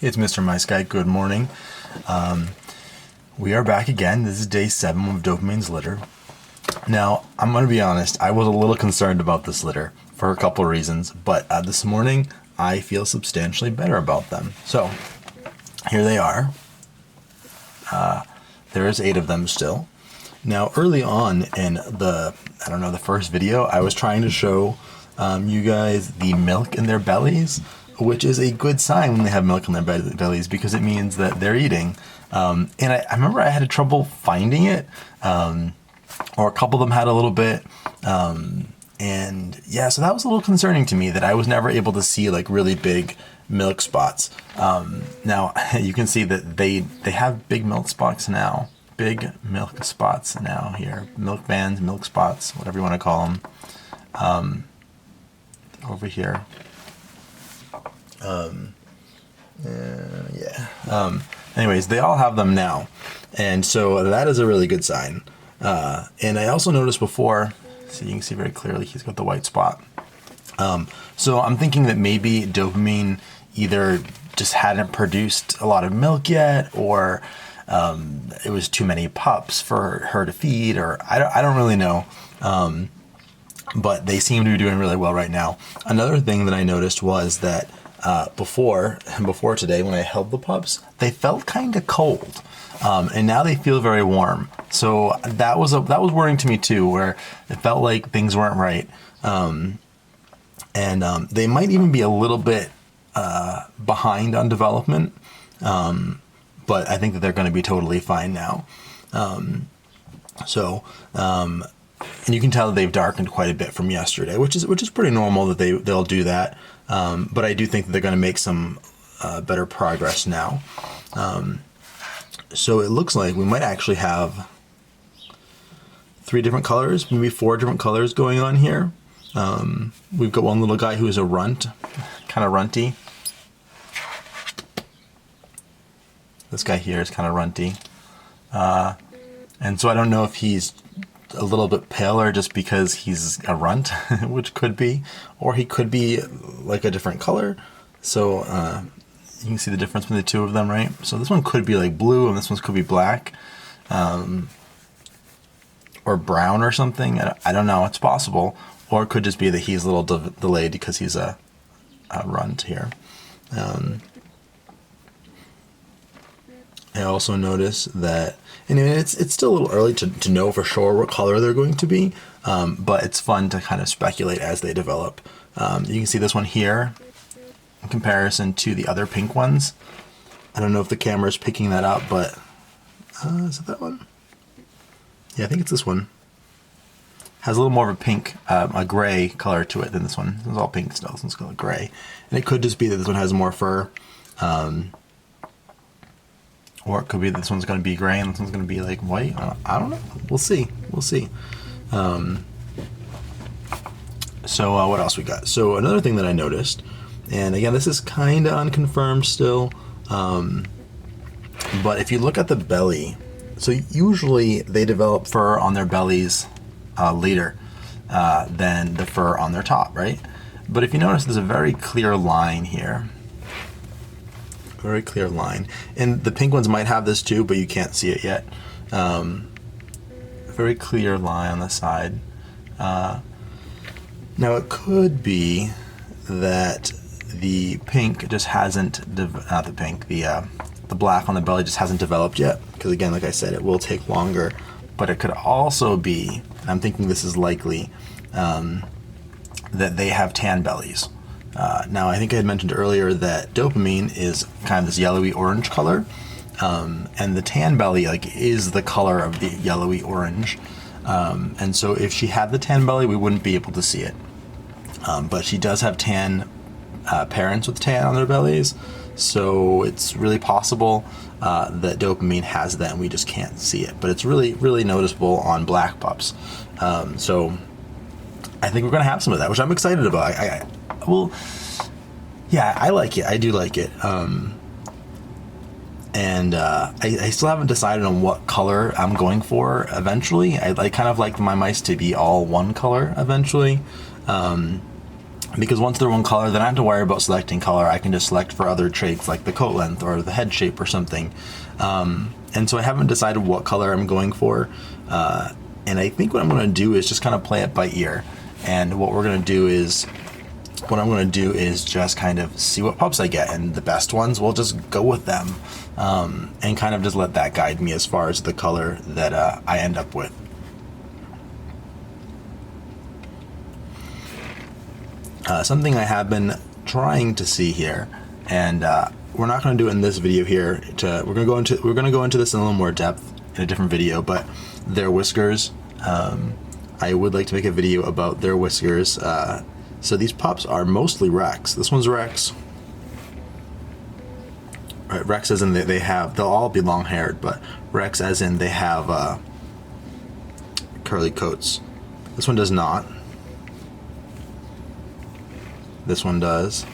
It's Mr. Mice Guy. Good morning. We are back again. This is day 7 of Dopamine's litter. Now, I'm going to be honest, I was a little concerned about this litter for a couple of reasons, but this morning I feel substantially better about them. So, here they are. There is 8 of them still. Now, early on in the first video, I was trying to show you guys the milk in their bellies, which is a good sign when they have milk in their bellies because it means that they're eating. And I remember I had trouble finding it, or a couple of them had a little bit. And yeah, so that was a little concerning to me that I was never able to see like really big milk spots. Now you can see that they have big milk spots now. Big milk spots now here. Milk bands, milk spots, whatever you want to call them. Over here. Anyways, they all have them now. And so that is a really good sign. And I also noticed before, so you can see very clearly he's got the white spot. So I'm thinking that maybe Dopamine either just hadn't produced a lot of milk yet, or it was too many pups for her to feed, or I don't really know. But they seem to be doing really well right now. Another thing that I noticed was that before today, when I held the pups, they felt kind of cold, and now they feel very warm. So that was worrying to me too, where it felt like things weren't right, and they might even be a little bit behind on development. But I think that they're going to be totally fine now. And you can tell that they've darkened quite a bit from yesterday, which is pretty normal that they'll do that. But I do think that they're going to make some better progress now. So it looks like we might actually have 3 different colors, maybe 4 different colors going on here. We've got one little guy who is a runt, kind of runty. This guy here is kind of runty. And so I don't know if he's a little bit paler just because he's a runt, which could be, or he could be like a different color. So you can see the difference between the two of them, right? So this one could be like blue and this one could be black, or brown or something. I don't know. It's possible. Or it could just be that he's a little delayed because he's a runt here. I also notice that, and it's still a little early to know for sure what color they're going to be, but it's fun to kind of speculate as they develop. You can see this one here in comparison to the other pink ones. I don't know if the camera is picking that up, but is it that one? Yeah, I think it's this one. Has a little more of a pink, a gray color to it than this one. This one's all pink still. This one's called gray, and it could just be that this one has more fur. Or it could be that this one's going to be gray and this one's going to be like white. I don't know. We'll see. So what else we got? So another thing that I noticed, and again, this is kind of unconfirmed still, but if you look at the belly, so usually they develop fur on their bellies later than the fur on their top, right? But if you notice, there's a very clear line here. Very clear line, and the pink ones might have this too, but you can't see it yet. Very clear line on the side. Now it could be that the pink just hasn't not the pink, the black on the belly just hasn't developed yet, because again, like I said, it will take longer. But it could also be, I'm thinking this is likely, that they have tan bellies. Now, I think I had mentioned earlier that Dopamine is kind of this yellowy orange color, and the tan belly is the color of the yellowy orange. And so if she had the tan belly, we wouldn't be able to see it. But she does have tan parents with tan on their bellies, so it's really possible that Dopamine has that and we just can't see it. But it's really, really noticeable on black pups. So I think we're going to have some of that, which I'm excited about. I like it. I do like it. And I still haven't decided on what color I'm going for eventually. I kind of like my mice to be all one color eventually. because once they're one color, then I don't have to worry about selecting color. I can just select for other traits like the coat length or the head shape or something. And so I haven't decided what color I'm going for. And I think what I'm going to do is just kind of play it by ear. And what I'm going to do is just kind of see what pups I get, and the best ones, we'll just go with them, and kind of just let that guide me as far as the color that I end up with. Something I have been trying to see here, and we're not going to do it in this video here. We're going to go into this in a little more depth in a different video, but their whiskers. I would like to make a video about their whiskers. So these pups are mostly Rex. This one's Rex. Right, Rex as in they'll all be long haired, but Rex as in they have curly coats. This one does not. This one does.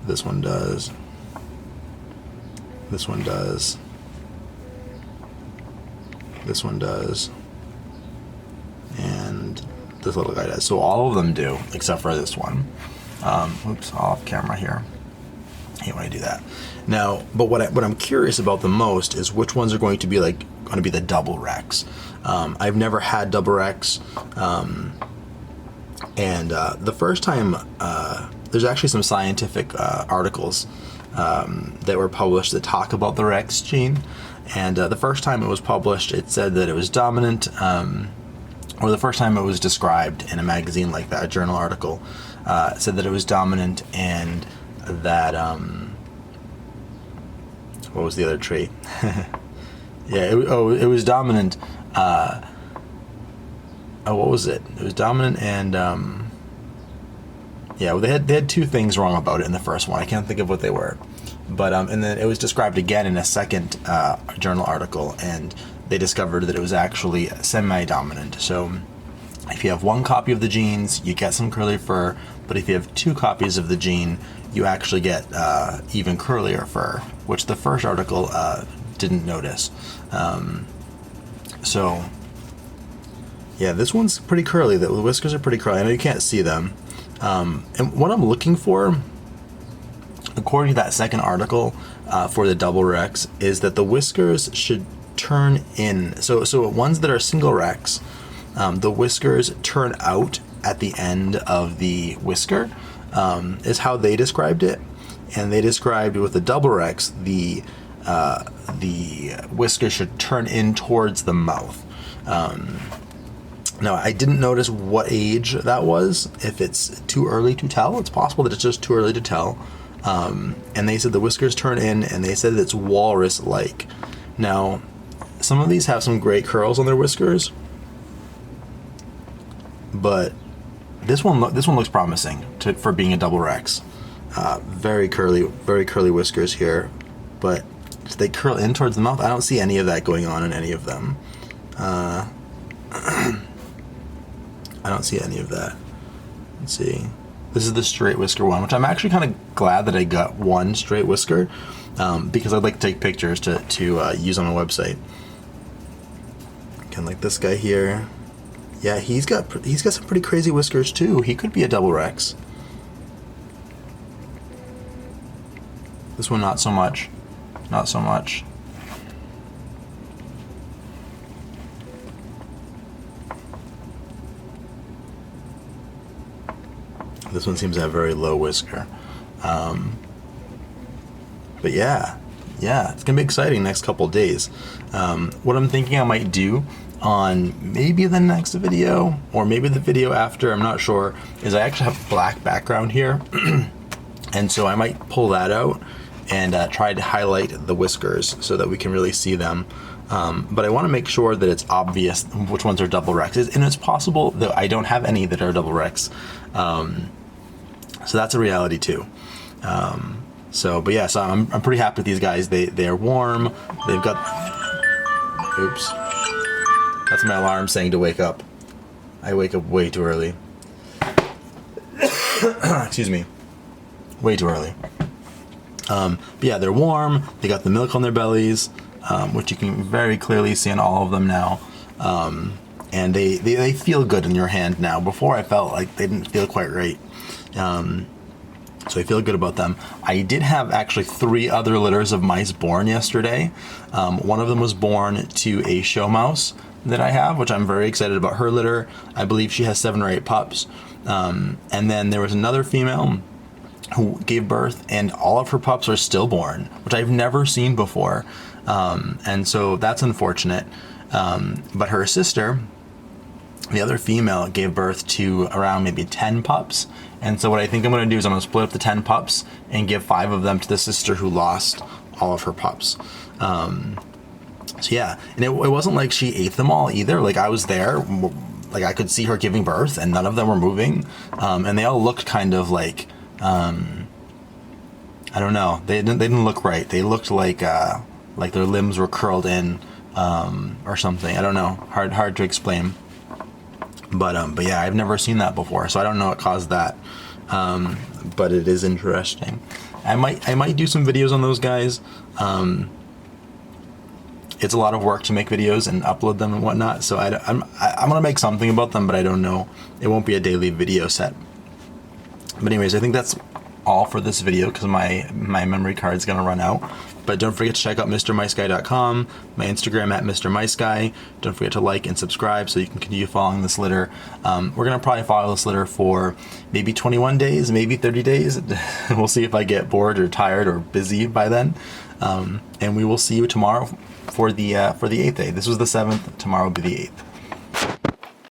This one does. This one does. This one does. And this little guy does. So all of them do, except for this one. Oops, off camera here. I hate when I do that. Now, but what I'm curious about the most is which ones are going to be the double Rex. I've never had double Rex. And the first time, there's actually some scientific articles that were published that talk about the Rex gene. And the first time it was published, it said that it was dominant, or the first time it was described in a magazine like that, a journal article, it said that it was dominant, and that, what was the other trait? Yeah, it was dominant. What was it? It was dominant, and yeah, well, they had two things wrong about it in the first one. I can't think of what they were, but and then it was described again in a second journal article, and they discovered that it was actually semi-dominant. So if you have one copy of the genes, you get some curly fur, but if you have two copies of the gene, you actually get even curlier fur, which the first article didn't notice. So yeah, this one's pretty curly. The whiskers are pretty curly. I know you can't see them. And what I'm looking for, according to that second article for the double Rex, is that the whiskers should turn in. So ones that are single Rex, the whiskers turn out at the end of the whisker, is how they described it. And they described with the double Rex, the whisker should turn in towards the mouth. Now, I didn't notice what age that was. If it's too early to tell, it's possible that it's just too early to tell. And they said the whiskers turn in, and they said it's walrus-like. Now, some of these have some great curls on their whiskers, but this one looks promising for being a double Rex. Very curly whiskers here, but they curl in towards the mouth. I don't see any of that going on in any of them. I don't see any of that. Let's see. This is the straight whisker one, which I'm actually kind of glad that I got one straight whisker, because I'd like to take pictures to use on my website. Kind of like this guy here. Yeah, he's got some pretty crazy whiskers too. He could be a double Rex. This one, not so much. Not so much. This one seems to have very low whisker. But yeah, it's gonna be exciting next couple days. What I'm thinking I might do on maybe the next video, or maybe the video after, I'm not sure, is I actually have black background here. And so I might pull that out and try to highlight the whiskers so that we can really see them. But I want to make sure that it's obvious which ones are double Rexes, and it's possible that I don't have any that are double Rex. So that's a reality too. But yeah, so I'm pretty happy with these guys. They are warm. They've got, oops, that's my alarm saying to wake up. I wake up way too early. Excuse me, way too early. But yeah, they're warm. They got the milk on their bellies, which you can very clearly see in all of them now. and they feel good in your hand now. Before I felt like they didn't feel quite right. So I feel good about them. I did have actually 3 other litters of mice born yesterday. One of them was born to a show mouse that I have, which I'm very excited about her litter. I believe she has 7 or 8 pups. And then there was another female who gave birth, and all of her pups are stillborn, which I've never seen before. And so that's unfortunate. But her sister, the other female, gave birth to around maybe 10 pups. And so what I think I'm going to do is I'm going to split up the 10 pups and give 5 of them to the sister who lost all of her pups. So yeah, and it wasn't like she ate them all either. Like I was there, like I could see her giving birth, and none of them were moving. And they all looked kind of like, I don't know, they didn't look right. They looked like their limbs were curled in, or something. I don't know. Hard to explain. But yeah, I've never seen that before, so I don't know what caused that. But it is interesting. I might do some videos on those guys. It's a lot of work to make videos and upload them and whatnot, so I'm gonna make something about them, but I don't know. It won't be a daily video set. But anyways, I think that's all for this video because my memory card's gonna run out. But don't forget to check out MisterMiceGuy.com, my Instagram at MisterMiceGuy. Don't forget to like and subscribe so you can continue following this litter. We're going to probably follow this litter for maybe 21 days, maybe 30 days. We'll see if I get bored or tired or busy by then. And we will see you tomorrow for the 8th day. This was the 7th. Tomorrow will be the 8th.